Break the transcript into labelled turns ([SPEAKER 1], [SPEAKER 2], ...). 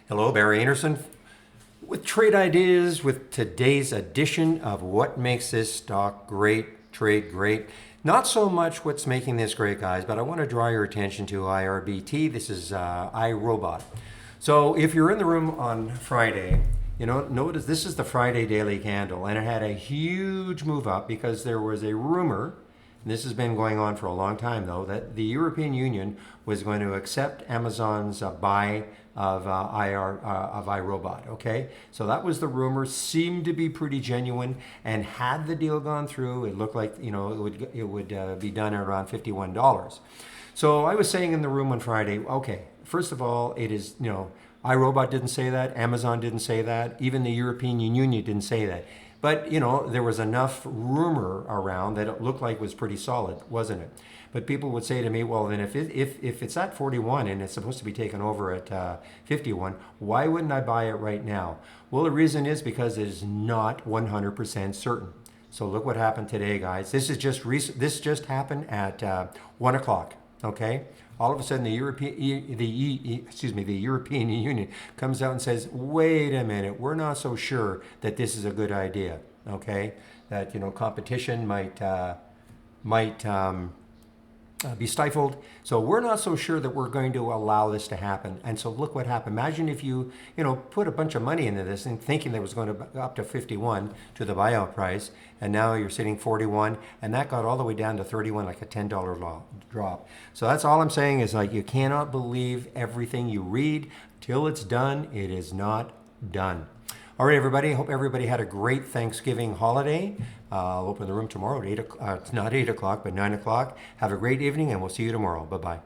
[SPEAKER 1] Hello, Barry Anderson with trade ideas with today's edition of what makes this stock great, trade great. Not so much what's making this great, guys, but I want to draw your attention to IRBT. This is iRobot. So if you're in the room on Friday, notice this is the Friday daily candle, and it had a huge move up because there was a rumor. This has been going on for a long time, though, that the European Union was going to accept Amazon's buy of iRobot. Okay, so that was the rumor. Seemed to be pretty genuine, and had the deal gone through, it looked like it would be done at around $51. So I was saying in the room on Friday, okay, first of all, it is iRobot didn't say that, Amazon didn't say that, even the European Union didn't say that. But, there was enough rumor around that it looked like it was pretty solid, wasn't it? But people would say to me, well, then if it's at 41 and it's supposed to be taken over at 51, why wouldn't I buy it right now? Well, the reason is because it is not 100% certain. So look what happened today, guys. This just happened at 1 o'clock, okay? All of a sudden, the European Union comes out and says, "Wait a minute, we're not so sure that this is a good idea." Okay, that competition might be stifled. So we're not so sure that we're going to allow this to happen. And so look what happened. Imagine if you put a bunch of money into this and thinking that it was going to up to 51 to the buyout price, and now you're sitting 41, and that got all the way down to 31, like a $10 drop. So that's all I'm saying is, like, you cannot believe everything you read till it's done. It is not done. All right, everybody. Hope everybody had a great Thanksgiving holiday. I'll open the room tomorrow at 8 o'clock. It's not 8 o'clock, but 9 o'clock. Have a great evening, and we'll see you tomorrow. Bye-bye.